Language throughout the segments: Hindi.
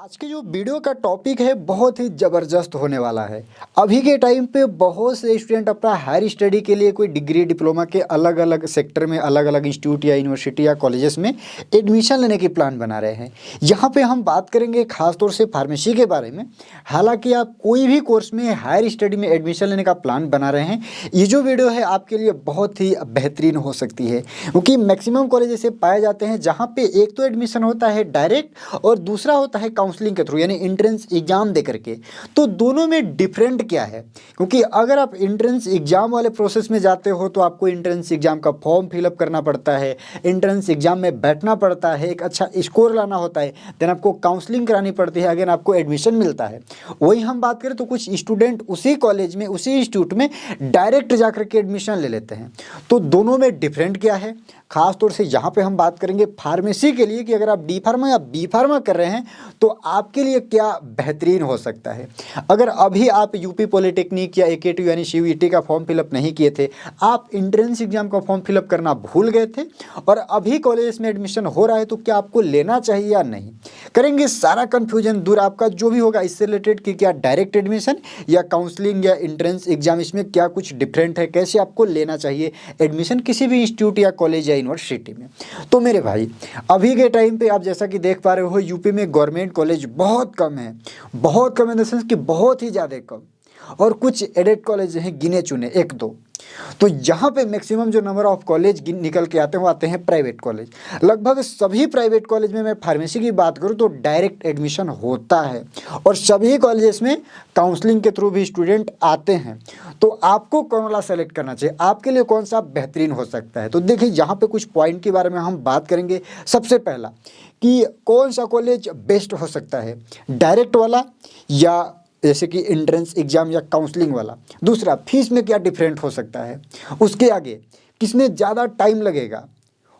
आज के जो वीडियो का टॉपिक है बहुत ही ज़बरदस्त होने वाला है। अभी के टाइम पे बहुत से स्टूडेंट अपना हायर स्टडी के लिए कोई डिग्री डिप्लोमा के अलग अलग सेक्टर में अलग अलग इंस्टीट्यूट या यूनिवर्सिटी या कॉलेजेस में एडमिशन लेने की प्लान बना रहे हैं। यहाँ पे हम बात करेंगे खास तौर से फार्मेसी के बारे में। हालांकि आप कोई भी कोर्स में हायर स्टडी में एडमिशन लेने का प्लान बना रहे हैं, ये जो वीडियो है आपके लिए बहुत ही बेहतरीन हो सकती है, क्योंकि मैक्सिमम कॉलेज ऐसे पाए जाते हैं जहाँ पे एक तो एडमिशन होता है डायरेक्ट और दूसरा होता है काउंसलिंग के थ्रू, यानी एंट्रेंस एग्जाम दे करके। तो दोनों में डिफरेंट क्या है? क्योंकि अगर आप एंट्रेंस एग्जाम वाले प्रोसेस में जाते हो तो आपको एंट्रेंस एग्जाम का फॉर्म फिलअप करना पड़ता है, एंट्रेंस एग्जाम में बैठना पड़ता है, एक अच्छा स्कोर लाना होता है, देन आपको काउंसलिंग करानी पड़ती है, अगेन आपको एडमिशन मिलता है। वही हम बात करें तो कुछ स्टूडेंट उसी कॉलेज में उसी इंस्टीट्यूट में डायरेक्ट जा करके एडमिशन ले लेते हैं। तो दोनों में डिफरेंट क्या है? खास तौर से यहाँ पे हम बात करेंगे फार्मेसी के लिए कि अगर आप डी फार्मा या बी फार्मा कर रहे हैं तो आपके लिए क्या बेहतरीन हो सकता है। अगर अभी आप यूपी पॉलिटेक्निक या एकेटी यानी सीयूईटी का फॉर्म फिलअप नहीं किए थे, आप एंट्रेंस एग्जाम का फॉर्म फिलअप करना भूल गए थे और अभी कॉलेज में एडमिशन हो रहा है, तो क्या आपको लेना चाहिए या नहीं? करेंगे सारा कन्फ्यूजन दूर आपका जो भी होगा इससे रिलेटेड कि क्या डायरेक्ट एडमिशन या काउंसलिंग या एंट्रेंस एग्जाम, इसमें क्या कुछ डिफरेंट है, कैसे आपको लेना चाहिए एडमिशन किसी भी इंस्टीट्यूट या कॉलेज या यूनिवर्सिटी में। तो मेरे भाई, अभी के टाइम पे आप जैसा कि देख पा रहे हो यूपी में गवर्नमेंट कॉलेज बहुत कम है, बहुत कम इन द सेंस कि बहुत ही ज़्यादा कम, और कुछ एडेड कॉलेज हैं गिने चुने एक दो। तो यहाँ पे मैक्सिमम जो नंबर ऑफ कॉलेज निकल के आते हैं वो आते हैं प्राइवेट कॉलेज। लगभग सभी प्राइवेट कॉलेज में मैं फार्मेसी की बात करूँ तो डायरेक्ट एडमिशन होता है और सभी कॉलेजेस में काउंसलिंग के थ्रू भी स्टूडेंट आते हैं। तो आपको कौन वाला सेलेक्ट करना चाहिए, आपके लिए कौन सा बेहतरीन हो सकता है? तो देखिए यहाँ पे कुछ पॉइंट के बारे में हम बात करेंगे। सबसे पहला कि कौन सा कॉलेज बेस्ट हो सकता है, डायरेक्ट वाला या जैसे कि एंट्रेंस एग्जाम या काउंसलिंग वाला। दूसरा, फीस में क्या डिफरेंट हो सकता है। उसके आगे किसमें ज़्यादा टाइम लगेगा।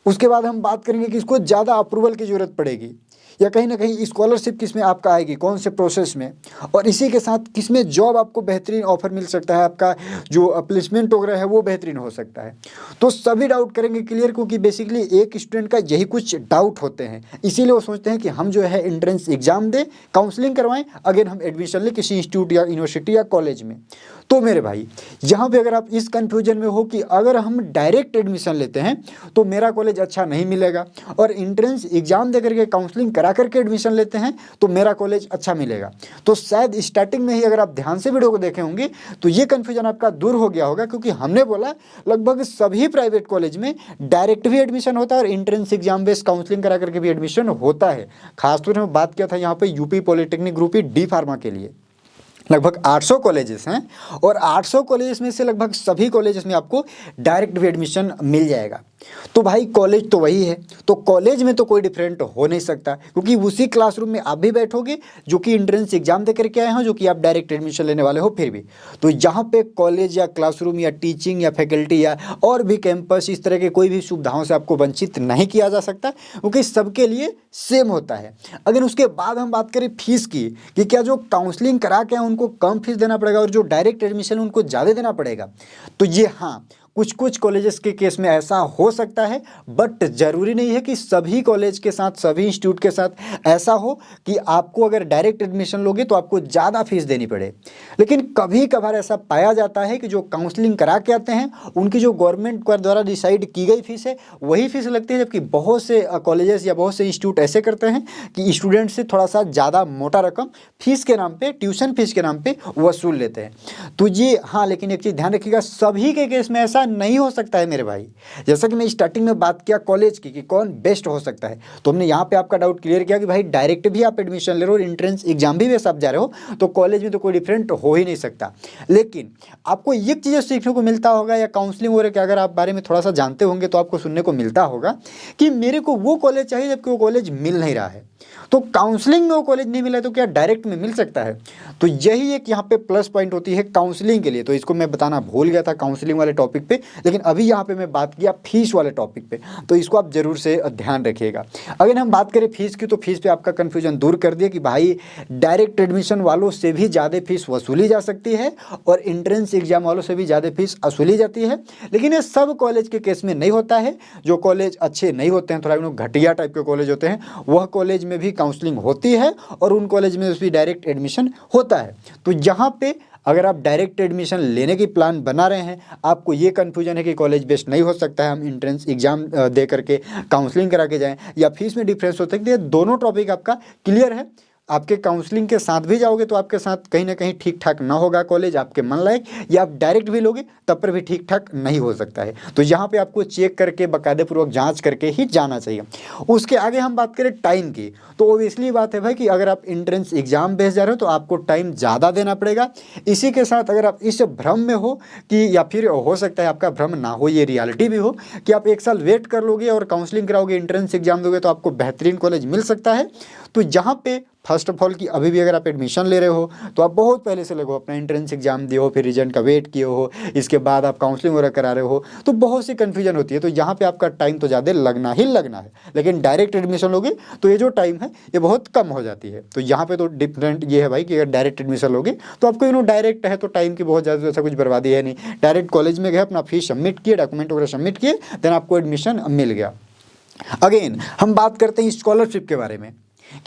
उसके बाद हम बात करेंगे कि इसको ज़्यादा अप्रूवल की ज़रूरत पड़ेगी या कहीं ना कहीं स्कॉलरशिप किसमें आपका आएगी, कौन से प्रोसेस में, और इसी के साथ किसमें जॉब आपको बेहतरीन ऑफर मिल सकता है, आपका जो प्लेसमेंट वगैरह है वो बेहतरीन हो सकता है। तो सभी डाउट करेंगे क्लियर, क्योंकि बेसिकली एक स्टूडेंट का यही कुछ डाउट होते हैं, इसीलिए वो सोचते हैं कि हम जो है एंट्रेंस एग्जाम दें, काउंसलिंग करवाएं, अगेन हम एडमिशन लें किसी इंस्टीट्यूट या यूनिवर्सिटी या कॉलेज में। तो मेरे भाई, यहाँ पे अगर आप इस कन्फ्यूजन में हो कि अगर हम डायरेक्ट एडमिशन लेते हैं तो मेरा कॉलेज अच्छा नहीं मिलेगा, और एंट्रेंस एग्जाम दे करके काउंसलिंग करा करके एडमिशन लेते हैं तो मेरा कॉलेज अच्छा मिलेगा, तो शायद स्टार्टिंग में ही अगर आप ध्यान से वीडियो को देखे होंगे तो ये कन्फ्यूजन आपका दूर हो गया होगा। क्योंकि हमने बोला लगभग सभी प्राइवेट कॉलेज में डायरेक्ट भी एडमिशन होता है और एंट्रेंस एग्जाम बेस्ड काउंसलिंग करा करके भी एडमिशन होता है। खासतौर में बात किया था यहाँ पे यूपी पॉलिटेक्निक ग्रुप ही डी फार्मा के लिए। लगभग 800 कॉलेजेस हैं और 800 कॉलेजेस में से लगभग सभी कॉलेजेस में आपको डायरेक्ट भी एडमिशन मिल जाएगा। तो भाई कॉलेज तो वही है, तो कॉलेज में तो कोई डिफरेंट हो नहीं सकता, क्योंकि उसी क्लासरूम में आप भी बैठोगे जो कि एंट्रेंस एग्जाम दे करके आए हो, जो कि आप डायरेक्ट एडमिशन लेने वाले हो। फिर भी तो यहाँ पे कॉलेज या क्लासरूम या टीचिंग या फैकल्टी या और भी कैंपस, इस तरह के कोई भी सुविधाओं से आपको वंचित नहीं किया जा सकता, क्योंकि सबके लिए सेम होता है। अगर उसके बाद हम बात करें फीस की कि क्या जो काउंसलिंग करा के उनको कम फीस देना पड़ेगा और जो डायरेक्ट एडमिशन उनको ज़्यादा देना पड़ेगा, तो ये हाँ कुछ कुछ कॉलेजेस के केस में ऐसा हो सकता है, बट ज़रूरी नहीं है कि सभी कॉलेज के साथ सभी इंस्टीट्यूट के साथ ऐसा हो कि आपको अगर डायरेक्ट एडमिशन लोगे तो आपको ज़्यादा फीस देनी पड़े। लेकिन कभी कभार ऐसा पाया जाता है कि जो काउंसलिंग करा के आते हैं उनकी जो गवर्नमेंट द्वारा डिसाइड की गई फीस है वही फीस लगती है, जबकि बहुत से कॉलेजेस या बहुत से इंस्टीट्यूट ऐसे करते हैं कि स्टूडेंट से थोड़ा सा ज़्यादा मोटा रकम फीस के नाम पर, ट्यूशन फीस के नाम पर वसूल लेते हैं। तो ये हाँ, लेकिन एक चीज़ ध्यान रखिएगा, सभी के केस में ऐसा नहीं हो सकता है मेरे भाई। जैसा कि मैं स्टार्टिंग में बात किया कॉलेज की कि कौन बेस्ट हो सकता है, तो हमने यहाँ पे आपका डाउट क्लियर किया कि भाई डायरेक्ट भी आप एडमिशन ले रहे हो और एंट्रेंस एग्जाम भी वैसे आप जा रहे हो तो कॉलेज में तो कोई डिफरेंट हो ही नहीं सकता। लेकिन आपको ये चीज़ें सीखने को मिलता होगा या काउंसलिंग वगैरह के अगर आप बारे में थोड़ा सा जानते होंगे तो आपको सुनने को मिलता होगा कि मेरे को वो कॉलेज चाहिए जबकि वो कॉलेज मिल नहीं रहा है। तो काउंसलिंग में वो कॉलेज नहीं मिला तो क्या डायरेक्ट में मिल सकता है? तो यही एक यहाँ पे प्लस पॉइंट होती है काउंसलिंग के लिए। तो इसको मैं बताना भूल गया था काउंसलिंग वाले टॉपिक पे पे, लेकिन अभी यहाँ पे मैं बात किया फीस वाले टॉपिक पे, तो इसको आप जरूर से ध्यान रखिएगा। अगर हम बात करें फीस की, तो फीस पे आपका कन्फ्यूजन दूर कर दिया कि भाई डायरेक्ट एडमिशन वालों से भी ज़्यादा फीस वसूली जा सकती है और एंट्रेंस एग्जाम वालों से भी ज़्यादा फीस वसूली जाती है, लेकिन ये सब कॉलेज के केस में नहीं होता है। जो कॉलेज अच्छे नहीं होते हैं, थोड़ा घटिया टाइप के कॉलेज होते हैं, वह कॉलेज में भी काउंसलिंग होती है और उन कॉलेज में भी डायरेक्ट एडमिशन होता है। तो यहाँ पे अगर आप डायरेक्ट एडमिशन लेने की प्लान बना रहे हैं, आपको ये कन्फ्यूजन है कि कॉलेज बेस्ट नहीं हो सकता है, हम एंट्रेंस एग्जाम दे करके काउंसलिंग करा के जाएं, या फीस में डिफरेंस हो सकती है, दोनों टॉपिक आपका क्लियर है। आपके काउंसलिंग के साथ भी जाओगे तो आपके साथ कहीं ना कहीं ठीक ठाक ना होगा कॉलेज आपके मन लायक, या आप डायरेक्ट भी लोगे तब पर भी ठीक ठाक नहीं हो सकता है। तो यहाँ पे आपको चेक करके बाकायदेपूर्वक जांच करके ही जाना चाहिए। उसके आगे हम बात करें टाइम की, तो ओबियसली बात है भाई कि अगर आप एंट्रेंस एग्जाम बेस जा रहे हो तो आपको टाइम ज़्यादा देना पड़ेगा। इसी के साथ अगर आप इस भ्रम में हो कि, या फिर हो सकता है आपका भ्रम ना हो, ये रियलिटी भी हो कि आप 1 साल वेट कर लोगे और काउंसलिंग कराओगे, एंट्रेंस एग्जाम दोगे तो आपको बेहतरीन कॉलेज मिल सकता है, तो यहाँ पे फर्स्ट ऑफ ऑल कि अभी भी अगर आप एडमिशन ले रहे हो तो आप बहुत पहले से लगो, अपना एंट्रेंस एग्जाम दिए हो, फिर रिजल्ट का वेट किए हो, इसके बाद आप काउंसलिंग वगैरह करा रहे हो, तो बहुत सी कन्फ्यूजन होती है। तो यहाँ पे आपका टाइम तो ज़्यादा लगना ही लगना है, लेकिन डायरेक्ट एडमिशन लोगे तो ये जो टाइम है ये बहुत कम हो जाती है। तो यहाँ पे तो डिफरेंट ये है भाई कि अगर डायरेक्ट एडमिशन लोगे तो आपको डायरेक्ट है तो टाइम की बहुत ज़्यादा ऐसा कुछ बर्बादी है नहीं। डायरेक्ट कॉलेज में गए, अपना फीस सबमिट किए, डॉक्यूमेंट वगैरह सबमिट किए, देन आपको एडमिशन मिल गया। अगेन हम बात करते हैं स्कॉलरशिप के बारे में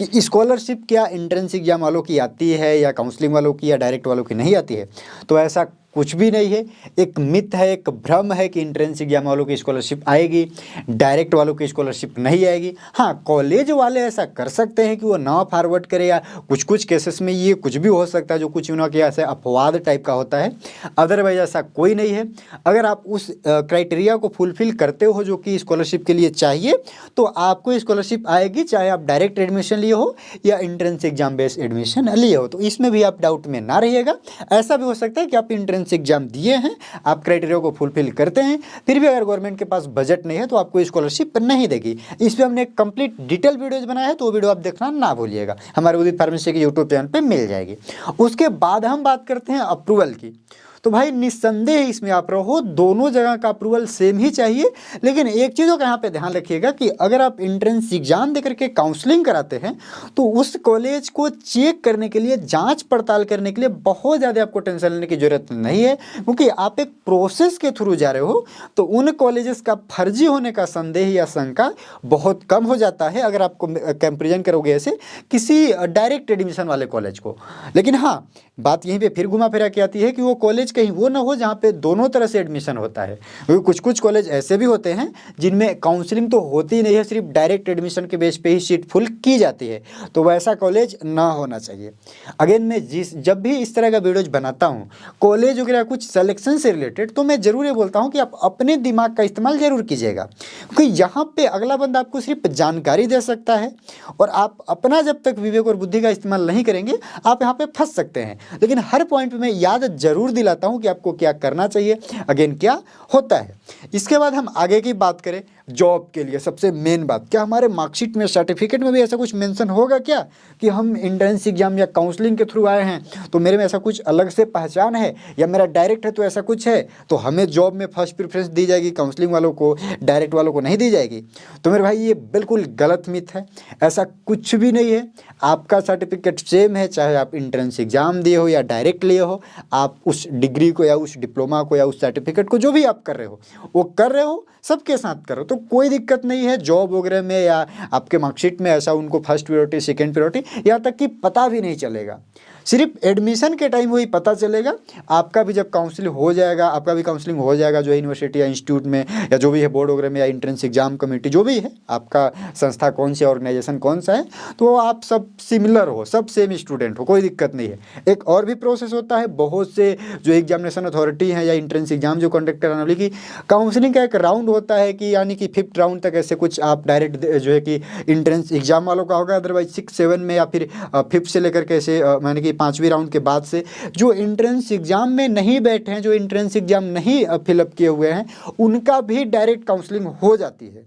कि स्कॉलरशिप क्या एंट्रेंस एग्जाम वालों की आती है या काउंसलिंग वालों की या डायरेक्ट वालों की नहीं आती है। तो ऐसा कुछ भी नहीं है, एक मिथ है, एक भ्रम है कि एंट्रेंस एग्जाम वालों की स्कॉलरशिप आएगी, डायरेक्ट वालों की स्कॉलरशिप नहीं आएगी। हाँ, कॉलेज वाले ऐसा कर सकते हैं कि वो ना फॉरवर्ड करे, या कुछ कुछ केसेस में ये कुछ भी हो सकता है जो कुछ उनके ऐसे अपवाद टाइप का होता है, अदरवाइज ऐसा कोई नहीं है। अगर आप उस क्राइटेरिया को फुलफिल करते हो जो कि स्कॉलरशिप के लिए चाहिए, तो आपको स्कॉलरशिप आएगी, चाहे आप डायरेक्ट एडमिशन लिए हो या एंट्रेंस एग्जाम बेस्ड एडमिशन लिए हो। तो इसमें भी आप डाउट में ना रहिएगा। ऐसा भी हो सकता है कि आप एंट्रेंस एग्जाम दिए हैं, आप क्राइटेरिया को फुलफिल करते हैं, फिर भी अगर गवर्नमेंट के पास बजट नहीं है तो आपको स्कॉलरशिप नहीं देगी। इस पे हमने एक कंप्लीट डिटेल वीडियोज बनाया है, तो वो वीडियो आप देखना ना भूलिएगा, हमारे उदित फार्मेसी के यूट्यूब चैनल पे मिल जाएगी। उसके बाद हम बात करते हैं अप्रूवल की। तो भाई निस्संदेह इसमें आप रहो, दोनों जगह का अप्रूवल सेम ही चाहिए, लेकिन एक चीज़ों का यहाँ पे ध्यान रखिएगा कि अगर आप एंट्रेंस एग्जाम दे करके काउंसलिंग कराते हैं तो उस कॉलेज को चेक करने के लिए, जांच पड़ताल करने के लिए बहुत ज़्यादा आपको टेंशन लेने की जरूरत नहीं है, क्योंकि आप एक प्रोसेस के थ्रू जा रहे हो। तो उन कॉलेजेस का फर्जी होने का संदेह या शंका बहुत कम हो जाता है अगर आपको कंपेरिजन करोगे ऐसे किसी डायरेक्ट एडमिशन वाले कॉलेज को। लेकिन हाँ, बात यहीं पे फिर घुमा फिरा के आती है कि वो कॉलेज कहीं वो ना हो जहाँ पे दोनों तरह से एडमिशन होता है, क्योंकि कुछ कुछ कॉलेज ऐसे भी होते हैं जिनमें काउंसलिंग तो होती नहीं है, सिर्फ डायरेक्ट एडमिशन के बेस पे ही सीट फुल की जाती है, तो वैसा कॉलेज ना होना चाहिए। अगेन मैं जब भी इस तरह का वीडियोज बनाता हूँ कॉलेज वगैरह कुछ सिलेक्शन से रिलेटेड, तो मैं ज़रूर ये बोलता हूँ कि आप अपने दिमाग का इस्तेमाल ज़रूर कीजिएगा, क्योंकि यहाँ पे अगला बंदा आपको सिर्फ जानकारी दे सकता है और आप अपना जब तक विवेक और बुद्धि का इस्तेमाल नहीं करेंगे आप यहाँ पे फंस सकते हैं। लेकिन हर पॉइंट पे मैं याद जरूर दिलाता हूँ कि आपको क्या करना चाहिए, अगेन क्या होता है। इसके बाद हम आगे की बात करें जॉब के लिए, सबसे मेन बात, क्या हमारे मार्कशीट में, सर्टिफिकेट में भी ऐसा कुछ मेंशन होगा क्या कि हम एंट्रेंस एग्जाम या काउंसलिंग के थ्रू आए हैं तो मेरे में ऐसा कुछ अलग से पहचान है, या मेरा डायरेक्ट है तो ऐसा कुछ है तो हमें जॉब में फर्स्ट प्रेफरेंस दी जाएगी, काउंसलिंग वालों को, डायरेक्ट वालों को नहीं दी जाएगी। तो मेरे भाई ये बिल्कुल गलत मिथ है, ऐसा कुछ भी नहीं है। आपका सर्टिफिकेट सेम है, चाहे आप एंट्रेंस एग्जाम दिए हो या डायरेक्ट लिए हो, आप उस डिग्री को या उस डिप्लोमा को या उस सर्टिफिकेट को जो भी आप कर रहे हो वो कर रहे हो, सबके साथ करो, तो कोई दिक्कत नहीं है। जॉब वगैरह में या आपके मार्कशीट में ऐसा उनको फर्स्ट प्रायोरिटी, सेकंड प्रायोरिटी, यहाँ तक कि पता भी नहीं चलेगा। सिर्फ एडमिशन के टाइम वही पता चलेगा। आपका भी जब काउंसलिंग हो जाएगा, आपका भी काउंसलिंग हो जाएगा जो है यूनिवर्सिटी या इंस्टीट्यूट में या जो भी है बोर्ड वगैरह में या एंट्रेंस एग्जाम कमेटी जो भी है, आपका संस्था कौन सी, ऑर्गेनाइजेशन कौन सा है, तो आप सब सिमिलर हो, सब सेम स्टूडेंट हो, कोई दिक्कत नहीं है। एक और भी प्रोसेस होता है, बहुत से जो एग्जामिनेशन अथॉरिटी है या एंट्रेंस एग्जाम जो कंडक्ट कराने वाली की काउंसलिंग का एक राउंड होता है कि यानी कि 5th राउंड तक ऐसे कुछ आप डायरेक्ट जो है कि एंट्रेंस एग्जाम वालों का होगा, अदरवाइज 6, 7 में या फिर 5th से लेकर के ऐसे माने कि 5वीं राउंड के बाद से जो एंट्रेंस एग्जाम में नहीं बैठे हैं, जो एंट्रेंस एग्जाम नहीं फिलअप किए हुए हैं, उनका भी डायरेक्ट काउंसलिंग हो जाती है।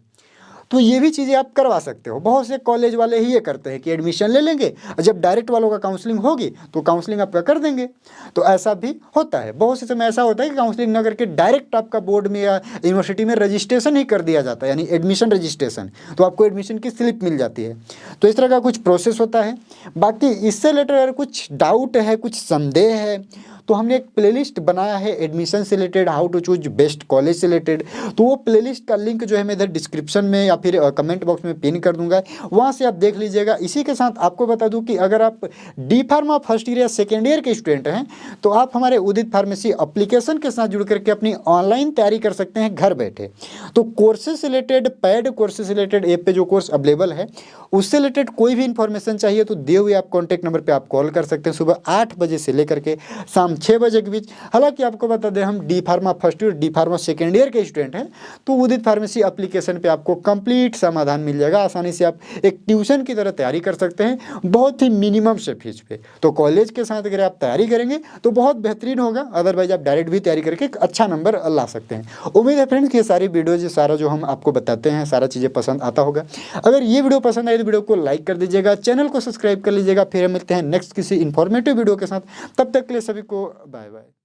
तो ये भी चीज़ें आप करवा सकते हो। बहुत से कॉलेज वाले ही ये करते हैं कि एडमिशन ले लेंगे और जब डायरेक्ट वालों का काउंसलिंग होगी तो काउंसलिंग आपका कर देंगे। तो ऐसा भी होता है, बहुत से समय ऐसा होता है कि काउंसलिंग ना करके डायरेक्ट आपका बोर्ड में या यूनिवर्सिटी में रजिस्ट्रेशन ही कर दिया जाता है, यानी एडमिशन रजिस्ट्रेशन, तो आपको एडमिशन की स्लिप मिल जाती है। तो इस तरह का कुछ प्रोसेस होता है। बाकी इससे रिलेटेड अगर कुछ डाउट है, कुछ संदेह है, तो हमने एक प्लेलिस्ट बनाया है एडमिशन से related, how to choose best college से रिलेटेड। तो वो प्लेलिस्ट का लिंक जो है मैं इधर डिस्क्रिप्शन में या फिर कमेंट बॉक्स में पिन कर दूंगा, वहाँ से आप देख लीजिएगा। इसी के साथ आपको बता दूं कि अगर आप डी फार्मा फर्स्ट ईयर या सेकेंड ईयर के स्टूडेंट हैं तो आप हमारे उदित फार्मेसी एप्लीकेशन के साथ जुड़ करके अपनी ऑनलाइन तैयारी कर सकते हैं घर बैठे। तो कोर्सेज से रिलेटेड, पेड कोर्सेज से रिलेटेड ऐप पे जो कोर्स अवेलेबल है उससे रिलेटेड कोई भी इन्फॉर्मेशन चाहिए तो दिए हुए आप कॉन्टैक्ट नंबर पे आप कॉल कर सकते हैं सुबह 8 बजे से लेकर के शाम 6 बजे के बीच। हालांकि आपको बता दें हम D pharma first year, D pharma second year के स्टूडेंट हैं, तो उदित फार्मेसी एप्लीकेशन पे आपको कंप्लीट समाधान मिल जाएगा। आसानी से आप एक ट्यूशन की तरह तैयारी कर सकते हैं बहुत ही मिनिमम से फीस पे। तो कॉलेज के साथ अगर आप तैयारी करेंगे तो बहुत बेहतरीन होगा, अदरवाइज आप डायरेक्ट भी तैयारी करके एक अच्छा नंबर ला सकते हैं। उम्मीद है फ्रेंड्स कि ये सारी वीडियोज, सारा जो हम आपको बताते हैं सारा चीज़ें पसंद आता होगा। अगर ये वीडियो पसंद आए तो वीडियो को लाइक कर दीजिएगा, चैनल को सब्सक्राइब कर लीजिएगा। फिर मिलते हैं नेक्स्ट किसी इन्फॉर्मेटिव वीडियो के साथ, तब तक के लिए सभी को बाय बाय।